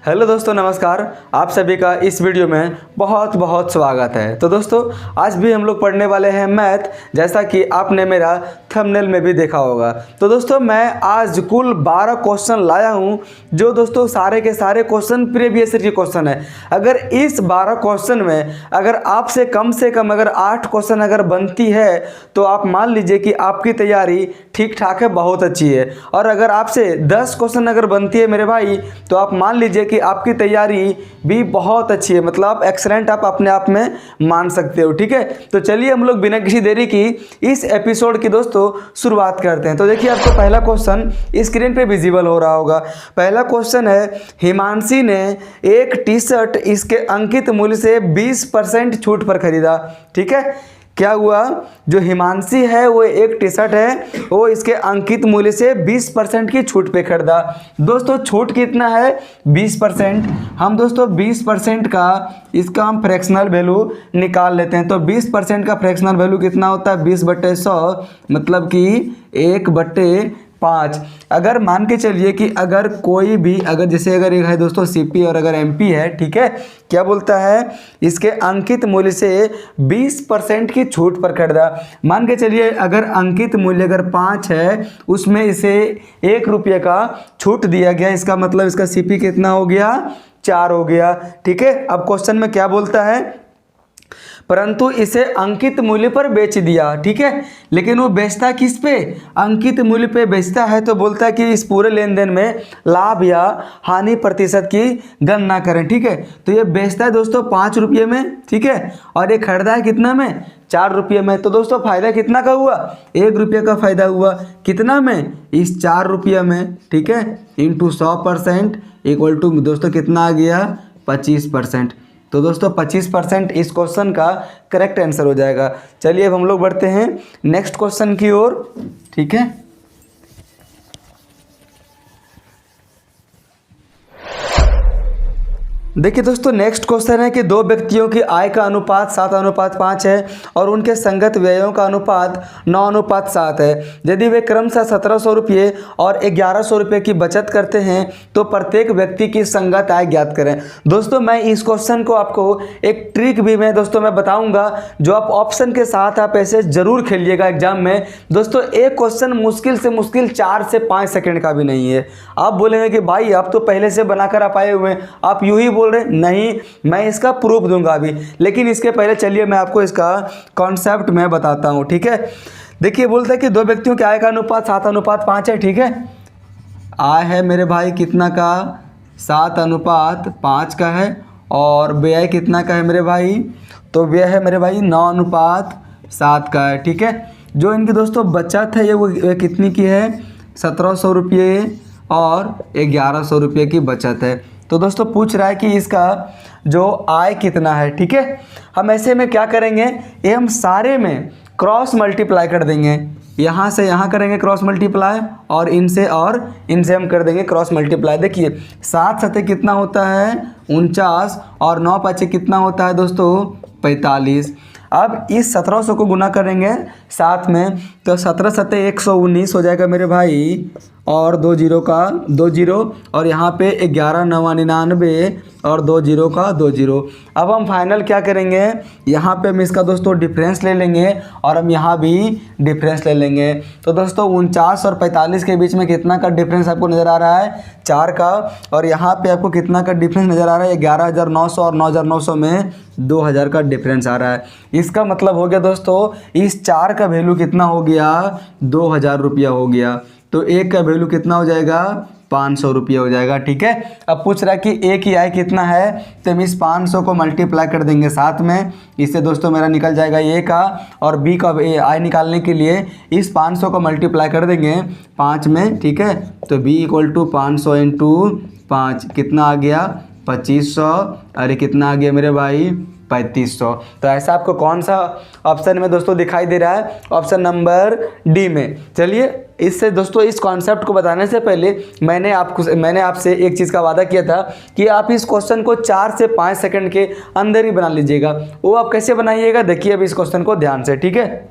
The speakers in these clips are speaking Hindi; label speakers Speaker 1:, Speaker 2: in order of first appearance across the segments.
Speaker 1: हेलो दोस्तों, नमस्कार। आप सभी का इस वीडियो में बहुत बहुत स्वागत है। तो दोस्तों, आज भी हम लोग पढ़ने वाले हैं मैथ, जैसा कि आपने मेरा थंबनेल में भी देखा होगा। तो दोस्तों, मैं आज कुल 12 क्वेश्चन लाया हूं, जो दोस्तों सारे के सारे क्वेश्चन प्रीवियस ईयर के क्वेश्चन है। अगर इस 12 क्वेश्चन में अगर आपसे कम अगर 8 क्वेश्चन अगर बनती है, तो आप मान लीजिए कि आपकी तैयारी ठीक ठाक है, बहुत अच्छी है। और अगर आपसे 10 क्वेश्चन अगर बनती है मेरे भाई, तो आप मान लीजिए कि आपकी तैयारी भी बहुत अच्छी है, मतलब एक्सीलेंट आप अपने आप में मान सकते हो। ठीक है, तो चलिए हम लोग बिना किसी देरी की इस एपिसोड की दोस्तों शुरुआत करते हैं। तो देखिए, आपको पहला क्वेश्चन स्क्रीन पे विजिबल हो रहा होगा। पहला क्वेश्चन है, हिमांशी ने एक टी शर्ट इसके अंकित मूल्य से 20% छूट पर खरीदा। ठीक है, क्या हुआ? जो हिमांशी है वो एक टी शर्ट है, वो इसके अंकित मूल्य से 20% की छूट पे खरीदा। दोस्तों, छूट कितना है? 20%। हम दोस्तों 20% का इसका हम फ्रैक्शनल वैल्यू निकाल लेते हैं। तो 20% का फ्रैक्शनल वैल्यू कितना होता है? 20/100, मतलब कि 1/5। अगर मान के चलिए कि अगर कोई भी अगर जैसे अगर एक है दोस्तों सीपी और अगर एमपी है, ठीक है, क्या बोलता है? इसके अंकित मूल्य से 20% की छूट पर खरीदा। मान के चलिए अगर अंकित मूल्य अगर 5 है, उसमें इसे 1 रुपये का छूट दिया गया, इसका मतलब इसका सीपी कितना हो गया? 4 हो गया। ठीक है, अब क्वेश्चन में क्या बोलता है? परंतु इसे अंकित मूल्य पर बेच दिया। ठीक है, लेकिन वो बेचता किस पे? अंकित मूल्य पे बेचता है। तो बोलता है कि इस पूरे लेन देन में लाभ या हानि प्रतिशत की गणना करें। ठीक है, तो ये बेचता है दोस्तों 5 रुपये में, ठीक है, और ये खरीदा है कितना में? 4 रुपये में। तो दोस्तों फायदा कितना का हुआ? 1 रुपये का फायदा हुआ। कितना में? इस 4 रुपये में। ठीक है, इंटू 100% इक्वल टू दोस्तों कितना आ गया? 25%। तो दोस्तों 25% इस क्वेश्चन का करेक्ट आंसर हो जाएगा। चलिए अब हम लोग बढ़ते हैं नेक्स्ट क्वेश्चन की ओर। ठीक है, देखिए दोस्तों, नेक्स्ट क्वेश्चन है कि दो व्यक्तियों की आय का अनुपात 7:5 है और उनके संगत व्ययों का अनुपात 9:7 है। यदि वे क्रमशः 1700 रुपये और 1100 रुपये की बचत करते हैं, तो प्रत्येक व्यक्ति की संगत आय ज्ञात करें। दोस्तों, मैं इस क्वेश्चन को आपको एक ट्रिक भी मैं बताऊंगा, जो आप ऑप्शन के साथ आप ऐसे जरूर खेलिएगा एग्जाम में। दोस्तों, एक क्वेश्चन मुश्किल से मुश्किल 4 से 5 सेकेंड का भी नहीं है। आप बोलेंगे कि भाई आप तो पहले से बनाकर आप आए हुए हैं, आप यूं ही नहीं, मैं इसका प्रूफ दूंगा अभी, लेकिन इसके पहले चलिए मैं आपको इसका कॉन्सेप्ट मैं बताता हूं। ठीक है, देखिए बोलता है कि दो व्यक्तियों के आय का अनुपात 7:5 है। ठीक है, आय है मेरे भाई कितना का? 7:5 का है। और व्यय कितना का है मेरे भाई? तो व्यय है मेरे भाई 9:7 का है। ठीक है, जो इनकी दोस्तों बचत है वो कितनी की है? 1700 रुपये और 1100 रुपये की बचत है। तो दोस्तों पूछ रहा है कि इसका जो आय कितना है। ठीक है, हम ऐसे में क्या करेंगे? ये हम सारे में क्रॉस मल्टीप्लाई कर देंगे। यहाँ से यहाँ करेंगे क्रॉस मल्टीप्लाई, और इनसे हम कर देंगे क्रॉस मल्टीप्लाई। देखिए 7 सतह कितना होता है? 49, और 9 पाँचे कितना होता है दोस्तों? 45। अब इस 1700 को गुना करेंगे 7 में, तो 17 सतह 119 हो जाएगा मेरे भाई, और 2 जीरो का 2 जीरो, और यहाँ पे 11 9 99 और 2 जीरो का 2 जीरो। अब हम फाइनल क्या करेंगे? यहाँ पे हम इसका दोस्तों डिफरेंस ले लेंगे, और हम यहाँ भी डिफरेंस ले लेंगे। तो दोस्तों 49 और 45 के बीच में कितना का डिफरेंस आपको नज़र आ रहा है? 4 का। और यहाँ पे आपको कितना का डिफरेंस नज़र आ रहा है? 11,900 और 9,900 में 2,000 का डिफरेंस आ रहा है। इसका मतलब हो गया दोस्तों, इस 4 का वैल्यू कितना हो गया? 2,000 रुपया हो गया। तो एक का वैल्यू कितना हो जाएगा? 500 रुपये हो जाएगा। ठीक है, अब पूछ रहा है कि ए की आय कितना है? तो हम इस 500 को मल्टीप्लाई कर देंगे 7 में, इससे दोस्तों मेरा निकल जाएगा ए का, और बी का आय निकालने के लिए इस 500 को मल्टीप्लाई कर देंगे 5 में। ठीक है, तो बी इक्वल टू 500 इंटू 5 कितना आ गया? 2500। अरे कितना आ गया मेरे भाई? 3500। तो ऐसा आपको कौन सा ऑप्शन में दोस्तों दिखाई दे रहा है? ऑप्शन नंबर डी में। चलिए, इससे दोस्तों इस कॉन्सेप्ट को बताने से पहले मैंने आपसे एक चीज़ का वादा किया था कि आप इस क्वेश्चन को 4 से 5 सेकंड के अंदर ही बना लीजिएगा। वो आप कैसे बनाइएगा? देखिए अब इस क्वेश्चन को ध्यान से। ठीक है,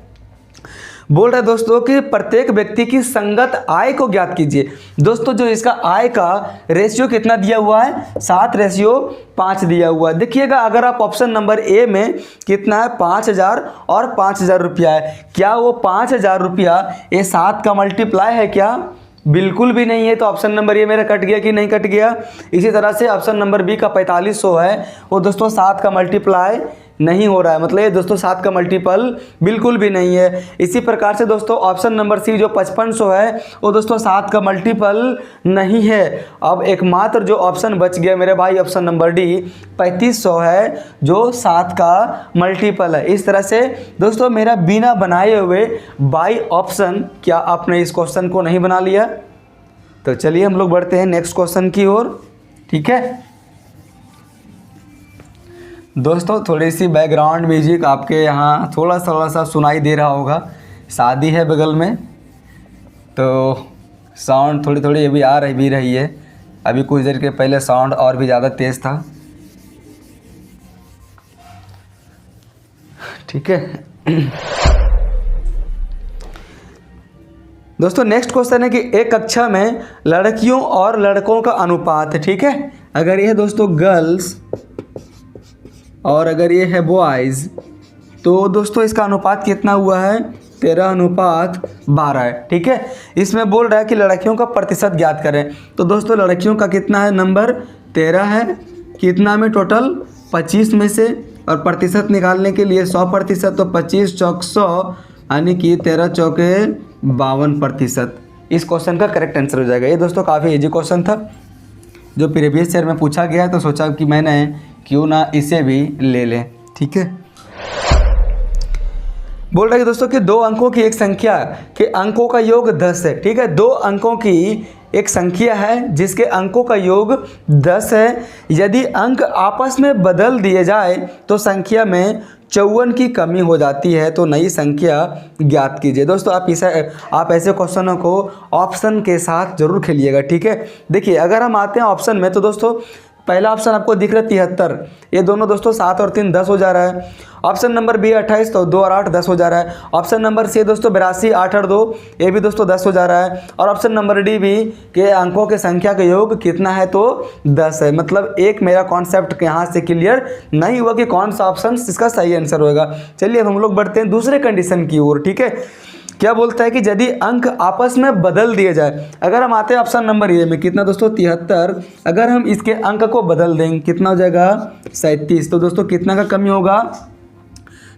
Speaker 1: बोल रहा है दोस्तों कि प्रत्येक व्यक्ति की संगत आय को ज्ञात कीजिए। दोस्तों जो इसका आय का रेशियो कितना दिया हुआ है, 7:5 दिया हुआ है। देखिएगा अगर आप ऑप्शन नंबर ए में कितना है 5,000 और 5,000 रुपया है, क्या वो 5,000 रुपया ये 7 का मल्टीप्लाई है क्या? बिल्कुल भी नहीं है। तो ऑप्शन नंबर ए मेरा कट गया कि नहीं कट गया। इसी तरह से ऑप्शन नंबर बी का 4500 है, वो दोस्तों 7 का मल्टीप्लाई नहीं हो रहा है, मतलब ये दोस्तों 7 का मल्टीपल बिल्कुल भी नहीं है। इसी प्रकार से दोस्तों ऑप्शन नंबर सी जो 5500 है वो दोस्तों 7 का मल्टीपल नहीं है। अब एकमात्र जो ऑप्शन बच गया मेरे भाई ऑप्शन नंबर डी 3500 है जो 7 का मल्टीपल है। इस तरह से दोस्तों मेरा बिना बनाए हुए बाई ऑप्शन, क्या आपने इस क्वेश्चन को नहीं बना लिया? तो चलिए हम लोग बढ़ते हैं नेक्स्ट क्वेश्चन की ओर। ठीक है दोस्तों, थोड़ी सी बैकग्राउंड म्यूजिक आपके यहाँ थोड़ा सा सुनाई दे रहा होगा, शादी है बगल में तो साउंड थोड़ी अभी आ रही है। अभी कुछ देर के पहले साउंड और भी ज़्यादा तेज़ था। ठीक है दोस्तों नेक्स्ट क्वेश्चन है कि एक कक्षा में लड़कियों और लड़कों का अनुपात, ठीक है, अगर ये दोस्तों गर्ल्स और अगर ये है बॉयज़, तो दोस्तों इसका अनुपात कितना हुआ है? 13:12 है। ठीक है, इसमें बोल रहा है कि लड़कियों का प्रतिशत ज्ञात करें। तो दोस्तों लड़कियों का कितना है? नंबर 13 है। कितना में? टोटल 25 में से, और प्रतिशत निकालने के लिए 100%, तो 25 चौक 100 यानी कि 13 चौके 52%। इस क्वेश्चन का करेक्ट आंसर हो जाएगा। ये दोस्तों काफ़ी इजी क्वेश्चन था जो प्रीवियस ईयर में पूछा गया है, तो सोचा कि मैंने क्यों ना इसे भी ले लें। ठीक है, बोल रहे हैं दोस्तों कि 2 अंकों की एक संख्या के अंकों का योग 10 है। ठीक है, 2 अंकों की एक संख्या है जिसके अंकों का योग 10 है। यदि अंक आपस में बदल दिए जाए तो संख्या में 54 की कमी हो जाती है, तो नई संख्या ज्ञात कीजिए। दोस्तों आप ऐसे क्वेश्चनों को ऑप्शन के साथ जरूर खेलिएगा। ठीक है, देखिए अगर हम आते हैं ऑप्शन में, तो दोस्तों पहला ऑप्शन आपको दिख रहा है 73, ये दोनों दोस्तों 7 और 3 10 हो जा रहा है। ऑप्शन नंबर बी 28, तो 2 और 8 10 हो जा रहा है। ऑप्शन नंबर सी दोस्तों 82, 8 और 2, ये भी दोस्तों 10 हो जा रहा है। और ऑप्शन नंबर डी भी के अंकों के संख्या का योग कितना है? तो 10 है। मतलब एक मेरा कॉन्सेप्ट यहाँ से क्लियर नहीं हुआ कि कौन सा ऑप्शन इसका सही आंसर होगा। चलिए अब हम लोग बढ़ते हैं दूसरे कंडीशन की ओर। ठीक है, क्या बोलता है कि यदि अंक आपस में बदल दिए जाए, अगर हम आते हैं ऑप्शन नंबर ए में, कितना दोस्तों 73, अगर हम इसके अंक को बदल देंगे कितना हो जाएगा? 37। तो दोस्तों कितना का कमी होगा?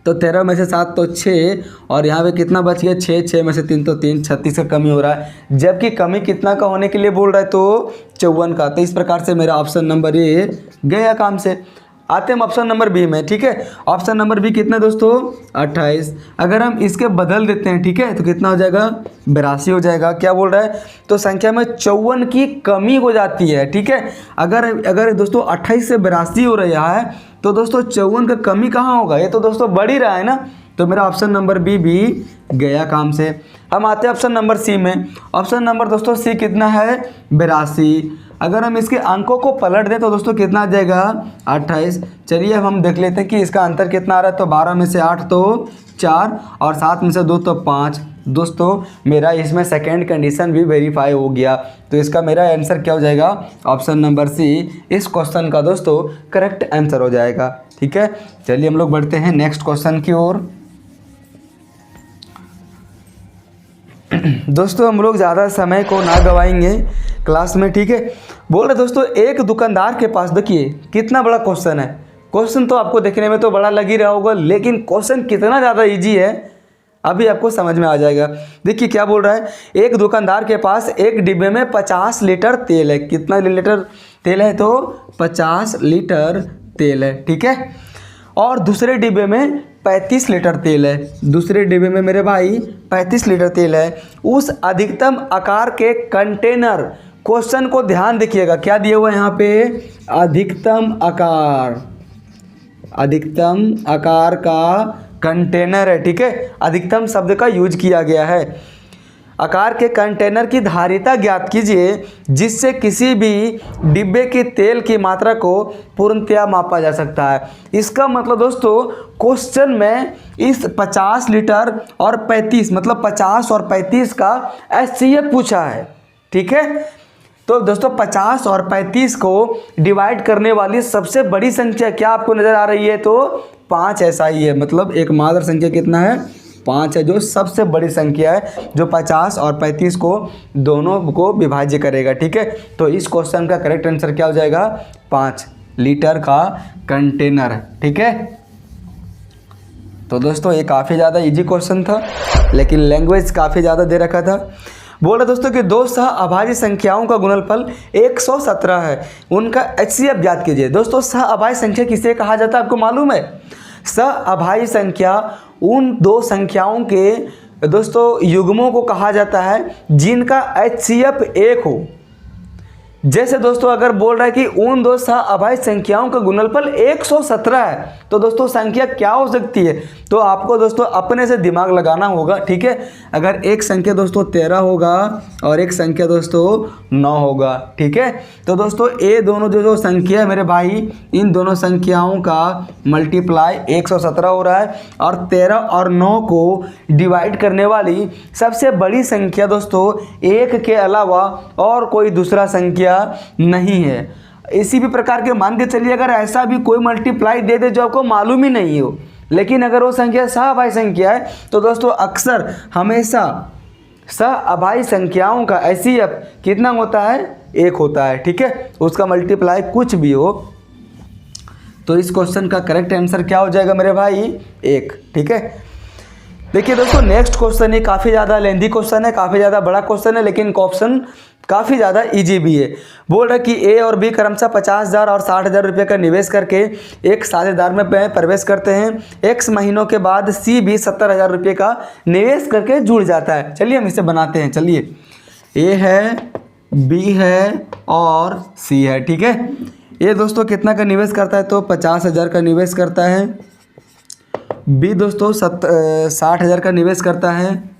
Speaker 1: तो 13 में से 7 तो 6, और यहाँ पे कितना बच गया? 6 में से 3 तो 3, 36 का कमी हो रहा है। जबकि कमी कितना का होने के लिए बोल रहा है? तो 54 का। तो इस प्रकार से मेरा ऑप्शन नंबर ए गया काम से। आते हैं ऑप्शन नंबर बी में। ठीक है, ऑप्शन नंबर बी कितना दोस्तों? 28। अगर हम इसके बदल देते हैं, ठीक है, तो कितना हो जाएगा? 82 हो जाएगा। क्या बोल रहा है? तो संख्या में 54 की कमी हो जाती है। ठीक है, अगर दोस्तों 28 से 82 हो रहा है, तो दोस्तों 54 का कमी कहाँ होगा? ये तो दोस्तों बढ़ ही रहा है ना। तो मेरा ऑप्शन नंबर बी भी गया काम से। हम आते हैं ऑप्शन नंबर सी में। ऑप्शन नंबर दोस्तों सी कितना है? 82। अगर हम इसके अंकों को पलट दें तो दोस्तों कितना आ जाएगा? 28। चलिए अब हम देख लेते हैं कि इसका अंतर कितना आ रहा है। तो 12 में से 8 तो 4, और 7 में से 2 तो 5। दोस्तों मेरा इसमें सेकेंड कंडीशन भी वेरीफाई हो गया। तो इसका मेरा आंसर क्या हो जाएगा? ऑप्शन नंबर सी इस क्वेश्चन का दोस्तों करेक्ट आंसर हो जाएगा। ठीक है, चलिए हम लोग बढ़ते हैं नेक्स्ट क्वेश्चन की ओर। दोस्तों हम लोग ज़्यादा समय को ना गवाएंगे क्लास में। ठीक है, बोल रहे दोस्तों एक दुकानदार के पास, देखिए कितना बड़ा क्वेश्चन है। क्वेश्चन तो आपको देखने में तो बड़ा लग ही रहा होगा, लेकिन क्वेश्चन कितना ज़्यादा इजी है अभी आपको समझ में आ जाएगा। देखिए क्या बोल रहा है, एक दुकानदार के पास एक डिब्बे में 50 लीटर तेल है। कितना लीटर तेल है? तो 50 लीटर तेल है। ठीक है, और दूसरे डिब्बे में 35 लीटर तेल है। दूसरे डिब्बे में मेरे भाई 35 लीटर तेल है। उस अधिकतम आकार के कंटेनर, क्वेश्चन को ध्यान देखिएगा, क्या दिया हुआ है यहाँ पे? अधिकतम आकार, अधिकतम आकार का कंटेनर है। ठीक है, अधिकतम शब्द का यूज किया गया है। आकार के कंटेनर की धारिता ज्ञात कीजिए जिससे किसी भी डिब्बे की तेल की मात्रा को पूर्णतया मापा जा सकता है। इसका मतलब दोस्तों क्वेश्चन में इस 50 लीटर और 35 मतलब 50 और 35 का HCF पूछा है। ठीक है, तो दोस्तों 50 और 35 को डिवाइड करने वाली सबसे बड़ी संख्या क्या आपको नज़र आ रही है? तो 5 ऐसा ही है। मतलब एक मात्र संख्या कितना है? 5 है, जो सबसे बड़ी संख्या है, जो 50 और 35 को दोनों को विभाज्य करेगा। ठीक है, तो इस क्वेश्चन का करेक्ट आंसर क्या हो जाएगा? 5 लीटर का कंटेनर। ठीक है, तो दोस्तों ये काफ़ी ज़्यादा इजी क्वेश्चन था, लेकिन लैंग्वेज काफ़ी ज़्यादा दे रखा था। बोल रहे दोस्तों कि दो सह अभाज्य संख्याओं का गुणनफल 117 है, उनका HCF ज्ञात कीजिए। दोस्तों सह अभाज्य संख्या किसे कहा जाता है आपको मालूम है? सह अभाज्य संख्या उन दो संख्याओं के दोस्तों युग्मों को कहा जाता है जिनका HCF 1 हो। जैसे दोस्तों अगर बोल रहा है कि उन दो सह अभाज्य संख्याओं का गुणनफल 117 है, तो दोस्तों संख्या क्या हो सकती है? तो आपको दोस्तों अपने से दिमाग लगाना होगा। ठीक है, अगर एक संख्या दोस्तों 13 होगा और एक संख्या दोस्तों 9 होगा। ठीक है, तो दोस्तों ये दोनों जो संख्या है मेरे भाई, इन दोनों संख्याओं का मल्टीप्लाई 117 हो रहा है, और 13 और 9 को डिवाइड करने वाली सबसे बड़ी संख्या दोस्तों 1 के अलावा और कोई दूसरा संख्या नहीं है। इसी भी प्रकार के मान के चलिए अगर ऐसा भी कोई मल्टीप्लाई दे दे जो आपको मालूम ही नहीं हो, लेकिन अगर वो संख्या सह अभाज्य संख्या है, तो दोस्तों अक्सर हमेशा सह अभाज्य संख्याओं का HCF कितना होता है? 1 होता है। ठीक है, उसका मल्टीप्लाई कुछ भी हो। तो इस क्वेश्चन का करेक्ट आंसर क्या हो जाएगा मेरे भाई? 1। ठीक है, देखिए दोस्तों नेक्स्ट क्वेश्चन ये काफ़ी ज़्यादा लेंथी क्वेश्चन है, काफ़ी ज़्यादा बड़ा क्वेश्चन है, लेकिन ऑप्शन काफ़ी ज़्यादा इजी भी है। बोल रहा है कि A और B क्रमशः 50,000 और 60,000 रुपये का निवेश करके एक साझेदार में प्रवेश करते हैं। X महीनों के बाद C भी 70,000 रुपये का निवेश करके जुड़ जाता है। चलिए हम इसे बनाते हैं। चलिए A है, B है और C है। ठीक है, ये दोस्तों कितना का निवेश करता है? तो 50,000 का निवेश करता है। B दोस्तों 60,000 का निवेश करता है,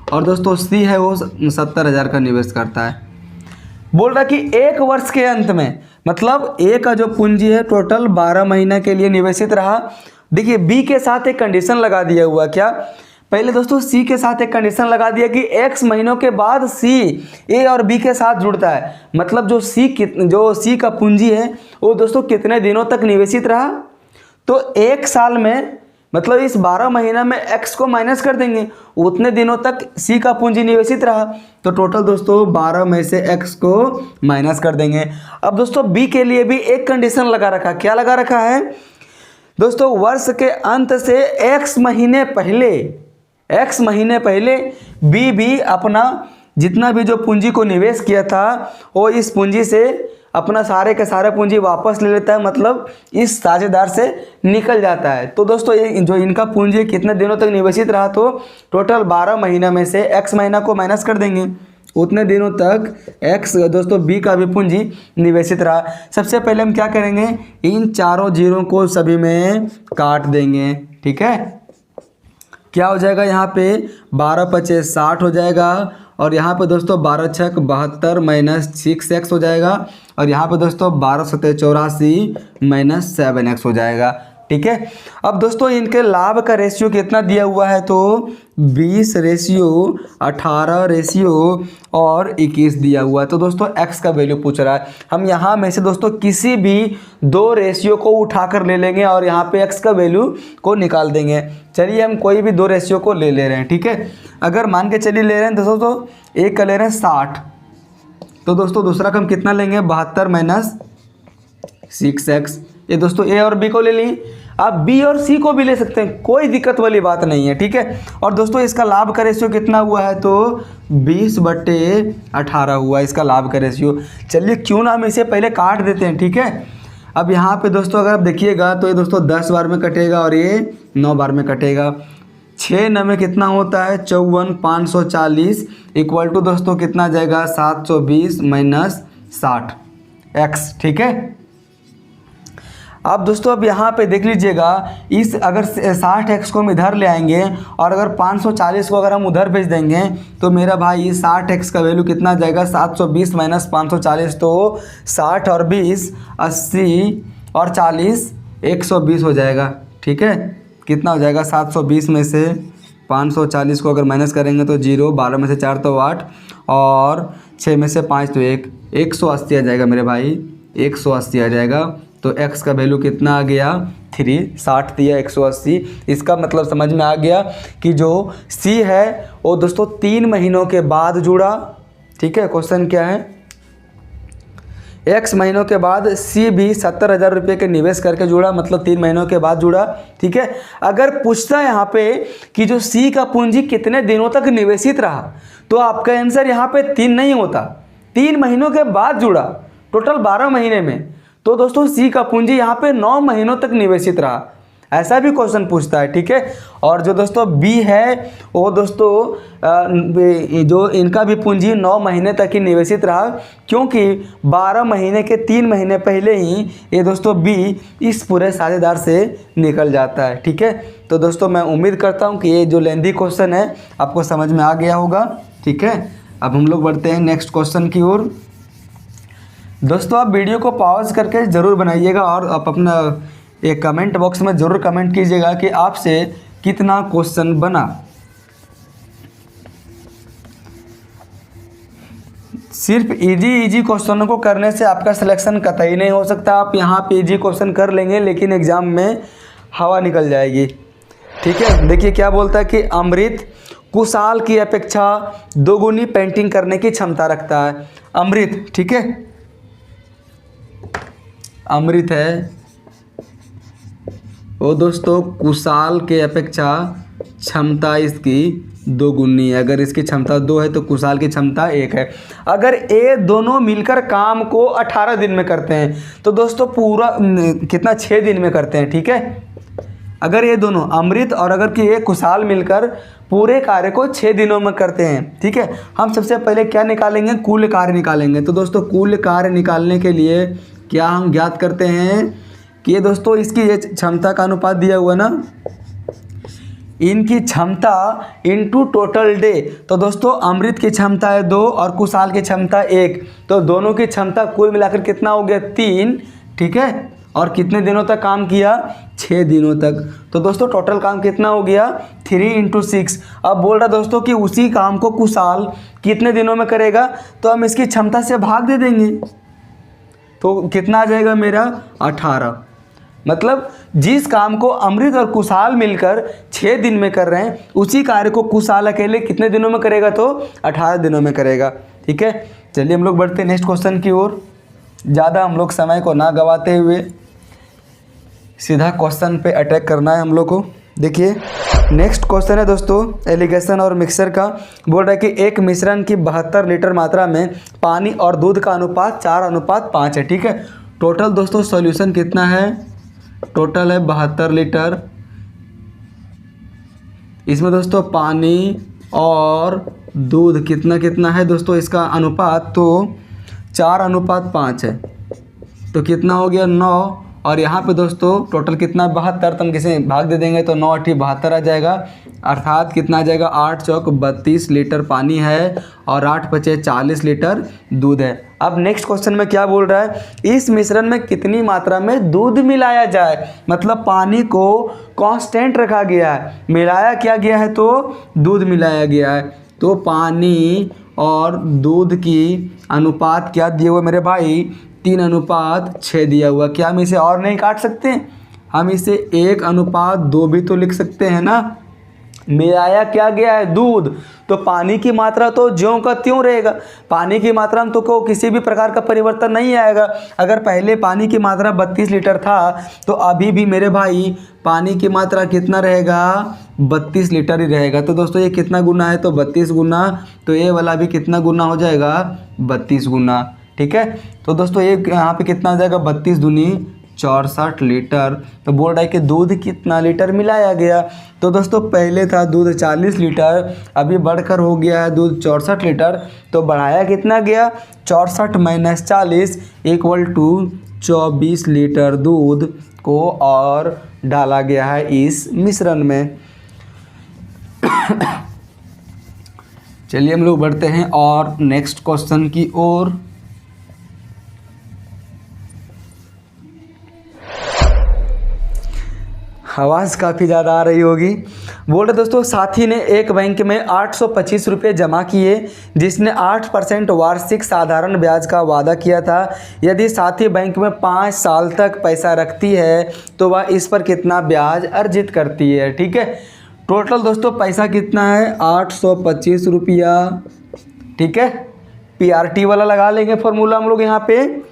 Speaker 1: और दोस्तों C है वो 70,000 का निवेश करता है। बोल रहा कि 1 वर्ष के अंत में, मतलब A का जो पूंजी है टोटल 12 महीना के लिए निवेशित रहा। देखिए B के साथ एक कंडीशन लगा दिया हुआ, क्या? पहले दोस्तों C के साथ एक कंडीशन लगा दिया कि X महीनों के बाद C A और B के साथ जुड़ता है। मतलब जो C का पूंजी है वो दोस्तों कितने दिनों तक निवेशित रहा? तो 1 साल में, मतलब इस 12 महीना में X को माइनस कर देंगे, उतने दिनों तक C का पूंजी निवेशित रहा। तो टोटल दोस्तों 12 में से X को माइनस कर देंगे। अब दोस्तों B के लिए भी एक कंडीशन लगा रखा। क्या लगा रखा है दोस्तों? वर्ष के अंत से X महीने पहले B भी अपना जितना भी जो पूंजी को निवेश किया था वो इस पूंजी से अपना सारे के सारे पूंजी वापस ले लेता है, मतलब इस साझेदार से निकल जाता है। तो दोस्तों ये जो इनका पूंजी कितने दिनों तक निवेशित रहा? तो टोटल 12 महीना में से X महीना को माइनस कर देंगे, उतने दिनों तक X दोस्तों B का भी पूंजी निवेशित रहा। सबसे पहले हम क्या करेंगे? इन चारों जीरो को सभी में काट देंगे। ठीक है, क्या हो जाएगा? यहाँ पे 12 पचे 60 हो जाएगा, और यहाँ पे दोस्तों 12 छक 72 माइनस 6x हो जाएगा, और यहाँ पे दोस्तों 12 सत्ते 84 माइनस 7x हो जाएगा। ठीक है, अब दोस्तों इनके लाभ का रेशियो कितना दिया हुआ है? तो 20 रेशियो 18 रेशियो और 21 दिया हुआ है। तो दोस्तों x का वैल्यू पूछ रहा है। हम यहाँ में से दोस्तों किसी भी 2 रेशियो को उठाकर ले लेंगे और यहाँ पे x का वैल्यू को निकाल देंगे। चलिए हम कोई भी 2 रेशियो को ले रहे हैं। ठीक है, अगर मान के चलिए ले रहे हैं दोस्तों, तो एक का ले रहे हैं 60, तो दोस्तों दूसरा का हम कितना लेंगे? 72 माइनस 6x। ये दोस्तों A और B को ले ली। आप B और C को भी ले सकते हैं, कोई दिक्कत वाली बात नहीं है। ठीक है, और दोस्तों इसका लाभ का रेशियो कितना हुआ है? तो 20/18 हुआ इसका लाभ का रेशियो। चलिए क्यों ना हम इसे पहले काट देते हैं। ठीक है, अब यहाँ पे दोस्तों अगर आप देखिएगा तो ये दोस्तों 10 बार में कटेगा और ये 9 बार में कटेगा। 6 9 में कितना होता है? 54, 540 इक्वल टू दोस्तों कितना जाएगा? 720 माइनस 60x। ठीक है, अब दोस्तों अब यहाँ पे देख लीजिएगा, इस अगर 60x को हम इधर ले आएंगे और अगर 540 को अगर हम उधर भेज देंगे तो मेरा भाई 60x का वैल्यू कितना आ जाएगा, 720 माइनस 540, तो 60 और 20 80 और 40 120 हो जाएगा। ठीक है, कितना हो जाएगा, 720 में से 540 को अगर माइनस करेंगे तो 0, 12 में से 4 तो 8 और 6 में से 5 तो 1, 180 आ जाएगा मेरे भाई, 180 आ जाएगा। तो x का वैल्यू कितना आ गया, 3, 60 दिया 180। इसका मतलब समझ में आ गया कि जो c है वो दोस्तों 3 महीनों के बाद जुड़ा। ठीक है, क्वेश्चन क्या है, x महीनों के बाद c भी 70,000 रुपये के निवेश करके जुड़ा, मतलब 3 महीनों के बाद जुड़ा। ठीक है, अगर पूछता है यहाँ पे कि जो c का पूंजी कितने दिनों तक निवेशित रहा, तो आपका आंसर यहाँ पे 3 नहीं होता, 3 महीनों के बाद जुड़ा, टोटल 12 महीने में। तो दोस्तों सी का पूंजी यहाँ पे 9 महीनों तक निवेशित रहा, ऐसा भी क्वेश्चन पूछता है। ठीक है, और जो दोस्तों बी है वो दोस्तों जो इनका भी पूंजी 9 महीने तक ही निवेशित रहा, क्योंकि 12 महीने के 3 महीने पहले ही ये दोस्तों बी इस पूरे साझेदार से निकल जाता है। ठीक है, तो दोस्तों मैं उम्मीद करता हूँ कि ये जो लेंथी क्वेश्चन है आपको समझ में आ गया होगा। ठीक है, अब हम लोग बढ़ते हैं नेक्स्ट क्वेश्चन की ओर। दोस्तों आप वीडियो को पॉज करके ज़रूर बनाइएगा और आप अपना एक कमेंट बॉक्स में ज़रूर कमेंट कीजिएगा कि आपसे कितना क्वेश्चन बना। सिर्फ इजी क्वेश्चनों को करने से आपका सिलेक्शन कतई नहीं हो सकता। आप यहाँ पे इजी क्वेश्चन कर लेंगे लेकिन एग्ज़ाम में हवा निकल जाएगी। ठीक है, देखिए क्या बोलता है कि अमृत कुशाल की अपेक्षा 2 गुनी पेंटिंग करने की क्षमता रखता है। अमृत, ठीक है, अमृत है वो दोस्तों कुशाल के अपेक्षा क्षमता इसकी 2 गुनी है। अगर इसकी क्षमता 2 है तो कुशाल की क्षमता 1 है। अगर ये दोनों मिलकर काम को 18 दिन में करते हैं तो दोस्तों पूरा कितना 6 दिन में करते हैं। ठीक है, अगर ये दोनों अमृत और अगर कि ये कुशाल मिलकर पूरे कार्य को 6 दिनों में करते हैं। ठीक है, हम सबसे पहले क्या निकालेंगे, कुल कार्य निकालेंगे। तो दोस्तों कुल कार्य निकालने के लिए क्या हम ज्ञात करते हैं कि ये दोस्तों इसकी ये क्षमता का अनुपात दिया हुआ ना, इनकी क्षमता इनटू टोटल डे। तो दोस्तों अमृत की क्षमता है 2 और कुशाल की क्षमता 1, तो दोनों की क्षमता कुल मिलाकर कितना हो गया 3। ठीक है, और कितने दिनों तक काम किया, 6 दिनों तक। तो दोस्तों टोटल काम कितना हो गया 3 × 6। अब बोल रहा दोस्तों कि उसी काम को कुशाल कितने दिनों में करेगा, तो हम इसकी क्षमता से भाग दे देंगे तो कितना आ जाएगा मेरा 18। मतलब जिस काम को अमृत और कुशाल मिलकर 6 दिन में कर रहे हैं उसी कार्य को कुशाल अकेले कितने दिनों में करेगा, तो 18 दिनों में करेगा। ठीक है, चलिए हम लोग बढ़ते हैं नेक्स्ट क्वेश्चन की ओर। ज़्यादा हम लोग समय को ना गवाते हुए सीधा क्वेश्चन पे अटैक करना है हम लोग को। देखिए नेक्स्ट क्वेश्चन है दोस्तों एलिगेशन और मिक्सर का। बोल रहा है कि एक मिश्रण की 72 लीटर मात्रा में पानी और दूध का अनुपात 4:5 है। ठीक है, टोटल दोस्तों सॉल्यूशन कितना है, टोटल है 72 लीटर। इसमें दोस्तों पानी और दूध कितना कितना है दोस्तों, इसका अनुपात तो 4:5 है, तो कितना हो गया 9। और यहाँ पे दोस्तों टोटल कितना 72, तो हम किसे भाग दे देंगे तो 9 × 8 72 आ जाएगा, अर्थात कितना आ जाएगा 8 चौक 32 लीटर पानी है और 8 × 5 40 लीटर दूध है। अब नेक्स्ट क्वेश्चन में क्या बोल रहा है, इस मिश्रण में कितनी मात्रा में दूध मिलाया जाए। मतलब पानी को कांस्टेंट रखा गया है, मिलाया क्या गया है, तो दूध मिलाया गया है। तो पानी और दूध की अनुपात क्या दिया हुआ मेरे भाई, 3:6 दिया हुआ। क्या हम इसे और नहीं काट सकते, हम इसे 1:2 भी तो लिख सकते हैं ना। मिलाया क्या गया है, दूध, तो पानी की मात्रा तो ज्यों का त्यों रहेगा, पानी की मात्रा में तो को किसी भी प्रकार का परिवर्तन नहीं आएगा। अगर पहले पानी की मात्रा 32 लीटर था तो अभी भी मेरे भाई पानी की मात्रा कितना रहेगा, 32 लीटर ही रहेगा। तो दोस्तों ये कितना गुना है, तो 32 गुना, तो ये वाला भी कितना गुना हो जाएगा, 32 गुना। ठीक है, तो दोस्तों ये यहाँ पे कितना आ जाएगा, 32 दूनी 64 लीटर। तो बोल रहा है कि दूध कितना लीटर मिलाया गया। तो दोस्तों पहले था दूध 40 लीटर, अभी बढ़कर हो गया है दूध 64 लीटर। तो बढ़ाया कितना गया, 64 - 40 = 24 लीटर दूध को और डाला गया है इस मिश्रण में। चलिए हम लोग बढ़ते हैं और नेक्स्ट क्वेश्चन की ओर। आवाज़ काफ़ी ज़्यादा आ रही होगी। बोल रहे दोस्तों, साथी ने एक बैंक में 825 रुपये जमा किए जिसने 8% वार्षिक साधारण ब्याज का वादा किया था। यदि साथी बैंक में 5 साल तक पैसा रखती है तो वह इस पर कितना ब्याज अर्जित करती है। ठीक है, टोटल दोस्तों पैसा कितना है, 825 रुपया। ठीक है, PRT वाला लगा लेंगे फॉर्मूला हम लोग यहाँ पे।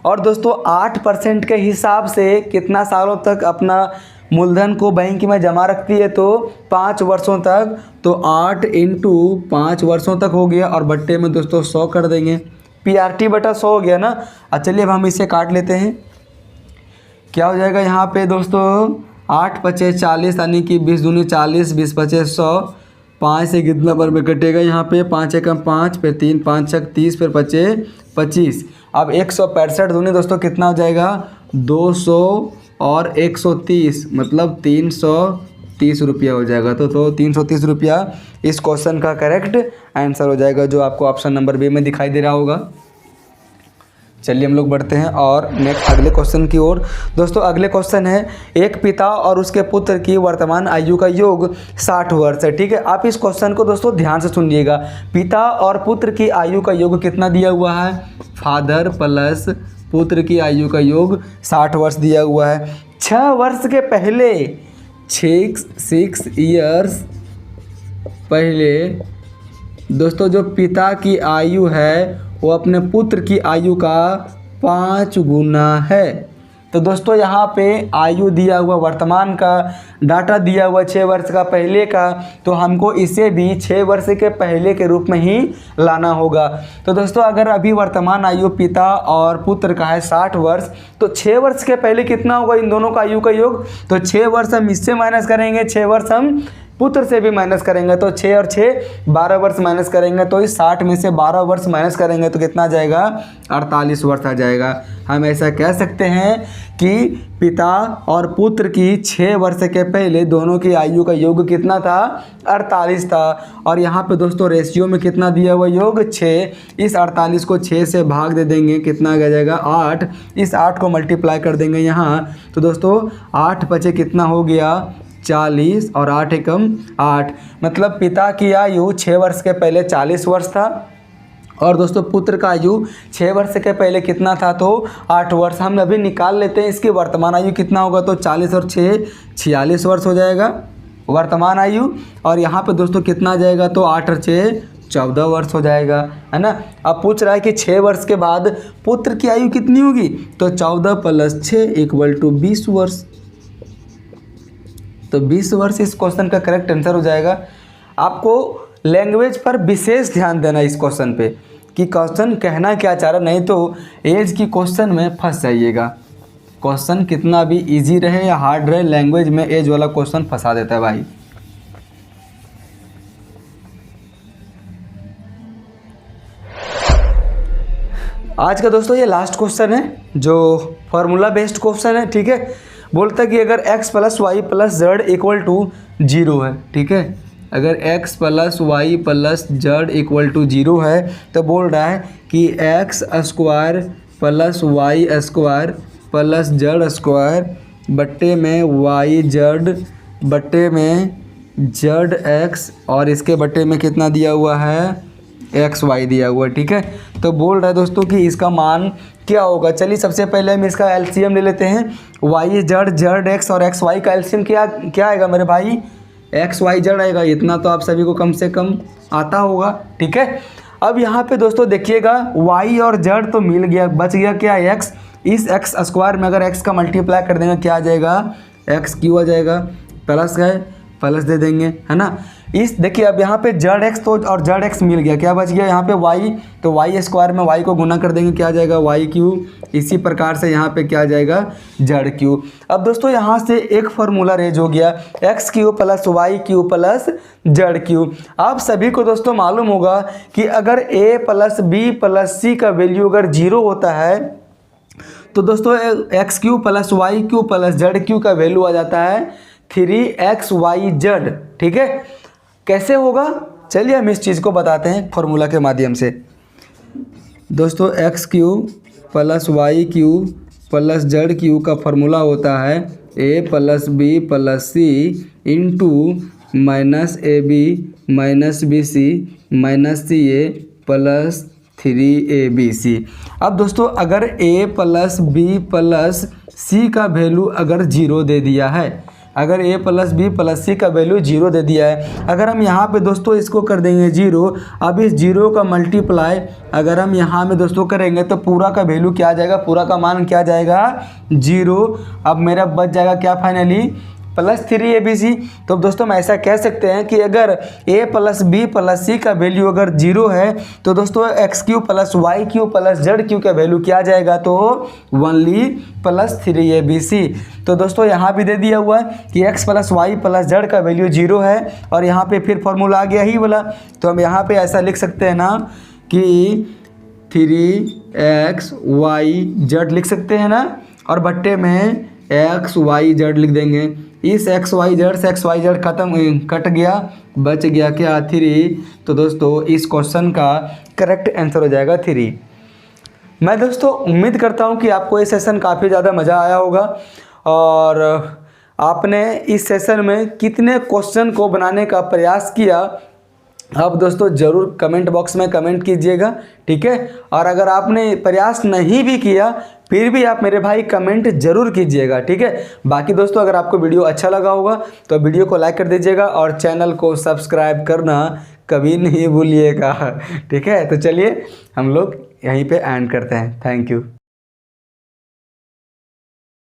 Speaker 1: और दोस्तों 8% के हिसाब से कितना सालों तक अपना मूलधन को बैंक में जमा रखती है, तो 5 वर्षों तक। तो 8 × 5 वर्षों तक हो गया और बट्टे में दोस्तों 100 कर देंगे। PRT बटा 100 हो गया ना। चलिए अब हम इसे काट लेते हैं। क्या हो जाएगा यहाँ पे दोस्तों, 8 × 5 = 40 यानी कि 20 दूनी 40, 20 × 5 = 100। 5 से कितना बार में कटेगा यहाँ पे, 5 × 1 = 5, फिर 3 × 5 = 30, फिर 5 × 25। अब 165 दूनी दोस्तों कितना हो जाएगा, 200 और 130 मतलब 330 रुपया हो जाएगा। तो 330 रुपया इस क्वेश्चन का करेक्ट आंसर हो जाएगा, जो आपको ऑप्शन नंबर बी में दिखाई दे रहा होगा। चलिए हम लोग बढ़ते हैं और नेक्स्ट अगले क्वेश्चन की ओर। दोस्तों अगले क्वेश्चन है, एक पिता और उसके पुत्र की वर्तमान आयु का योग 60 वर्ष है। ठीक है, आप इस क्वेश्चन को दोस्तों ध्यान से सुनिएगा। पिता और पुत्र की आयु का योग कितना दिया हुआ है, फादर प्लस पुत्र की आयु का योग 60 वर्ष दिया हुआ है। 6 वर्ष के पहले 6 ईयर्स पहले दोस्तों जो पिता की आयु है वो अपने पुत्र की आयु का 5 गुना है। तो दोस्तों यहाँ पे आयु दिया हुआ, वर्तमान का डाटा दिया हुआ 6 वर्ष का पहले का, तो हमको इसे भी 6 वर्ष के पहले के रूप में ही लाना होगा। तो दोस्तों अगर अभी वर्तमान आयु पिता और पुत्र का है 60 वर्ष, तो 6 वर्ष के पहले कितना होगा इन दोनों का आयु का योग, तो 6 वर्ष हम इससे माइनस करेंगे, 6 वर्ष हम पुत्र से भी माइनस करेंगे, तो 6 और 6 12 वर्ष माइनस करेंगे, तो इस 60 में से 12 वर्ष माइनस करेंगे तो कितना आ जाएगा, 48 वर्ष आ जाएगा। हम ऐसा कह सकते हैं कि पिता और पुत्र की 6 वर्ष के पहले दोनों की आयु का योग कितना था, 48 था। और यहाँ पे दोस्तों रेशियो में कितना दिया हुआ योग, 6। इस 48 को 6 से भाग दे देंगे, कितना आ जाएगा 8। इस 8 को मल्टीप्लाई कर देंगे यहाँ, तो दोस्तों 8 × 5 कितना हो गया, 40 और 8 × 8 मतलब पिता की आयु 6 वर्ष के पहले 40 वर्ष था और दोस्तों पुत्र का आयु 6 वर्ष के पहले कितना था, तो 8 वर्ष। हम अभी निकाल लेते हैं इसकी वर्तमान आयु कितना होगा, तो 40 और 6 46 वर्ष हो जाएगा वर्तमान आयु। और यहाँ पे दोस्तों कितना आ जाएगा, तो 8 और 6 14 वर्ष हो जाएगा, है ना। अब पूछ रहा है कि 6 वर्ष के बाद पुत्र की आयु कितनी होगी, तो 14 + 6 = 20 वर्ष। तो 20 वर्ष इस क्वेश्चन का करेक्ट आंसर हो जाएगा। आपको लैंग्वेज पर विशेष ध्यान देना इस क्वेश्चन पे कि क्वेश्चन कहना क्या चाह रहा, नहीं तो एज की क्वेश्चन में फंस जाइएगा। क्वेश्चन कितना भी इजी रहे या हार्ड रहे, लैंग्वेज में एज वाला क्वेश्चन फंसा देता है भाई। आज का दोस्तों ये लास्ट क्वेश्चन है जो फॉर्मूला बेस्ड क्वेश्चन है। ठीक है, बोलता है कि अगर x + y + z = 0 है। ठीक है, अगर x + y + z = 0 है तो बोल रहा है कि x² + y² + z² बट्टे में yz बट्टे में zx और इसके बट्टे में कितना दिया हुआ है, xy दिया हुआ है। ठीक है, तो बोल रहा है दोस्तों कि इसका मान क्या होगा। चलिए सबसे पहले हम इसका एलसीएम ले लेते हैं। yz zx और xy का एलसीएम क्या आएगा मेरे भाई, xyz आएगा। इतना तो आप सभी को कम से कम आता होगा। ठीक है, अब यहाँ पे दोस्तों देखिएगा y और z तो मिल गया, बच गया क्या, x। इस x² में अगर x का मल्टीप्लाई कर देंगे क्या आ जाएगा, x³ आ जाएगा, प्लस है प्लस दे देंगे, है ना। इस देखिए अब यहाँ पे zx तो और zx मिल गया, क्या बच गया यहाँ पे y, तो y² में y को गुना कर देंगे क्या आ जाएगा, y³। इसी प्रकार से यहाँ पे क्या आ जाएगा, z³। अब दोस्तों यहाँ से एक फार्मूला रेज हो गया, x³ + y³ + z³। आप सभी को दोस्तों मालूम होगा कि अगर a + b + c का वैल्यू अगर 0 होता है तो दोस्तों x cube plus y cube plus z cube का वैल्यू आ जाता है 3xyz। ठीक है, कैसे होगा चलिए हम इस चीज़ को बताते हैं फॉर्मूला के माध्यम से। दोस्तों x cube plus y cube plus z cube का फॉर्मूला होता है a plus b plus c into minus a b minus b c minus c a plus 3abc। अब दोस्तों अगर a plus b plus c का वैल्यू अगर 0 दे दिया है, अगर a plus b plus c का वैल्यू 0 दे दिया है, अगर हम यहाँ पे दोस्तों इसको कर देंगे 0, अब इस 0 का मल्टीप्लाई अगर हम यहाँ में दोस्तों करेंगे तो पूरा का वैल्यू क्या आ जाएगा, पूरा का मान क्या आ जाएगा 0। अब मेरा बच जाएगा क्या फाइनली प्लस 3abc। तो दोस्तों हम ऐसा कह सकते हैं कि अगर a plus b plus c का वैल्यू अगर 0 है तो दोस्तों x cube plus y cube plus z cube का वैल्यू क्या आ जाएगा, तो ओनली प्लस 3abc। तो दोस्तों यहाँ भी दे दिया हुआ है कि x plus y plus z का वैल्यू 0 है और यहाँ पे फिर फॉर्मूला आ गया ही वाला। तो हम यहाँ पे ऐसा लिख सकते हैं ना कि 3xyz लिख सकते हैं ना, और बट्टे में xyz लिख देंगे। इस xyz से xyz कट गया, बच गया क्या 3। तो दोस्तों इस क्वेश्चन का करेक्ट आंसर हो जाएगा 3। मैं दोस्तों उम्मीद करता हूं कि आपको ये सेशन काफ़ी ज़्यादा मज़ा आया होगा और आपने इस सेशन में कितने क्वेश्चन को बनाने का प्रयास किया आप दोस्तों ज़रूर कमेंट बॉक्स में कमेंट कीजिएगा। ठीक है, और अगर आपने प्रयास नहीं भी किया फिर भी आप मेरे भाई कमेंट ज़रूर कीजिएगा। ठीक है, बाकी दोस्तों अगर आपको वीडियो अच्छा लगा होगा तो वीडियो को लाइक कर दीजिएगा और चैनल को सब्सक्राइब करना कभी नहीं भूलिएगा। ठीक है, तो चलिए हम लोग यहीं पे एंड करते हैं। Thank you.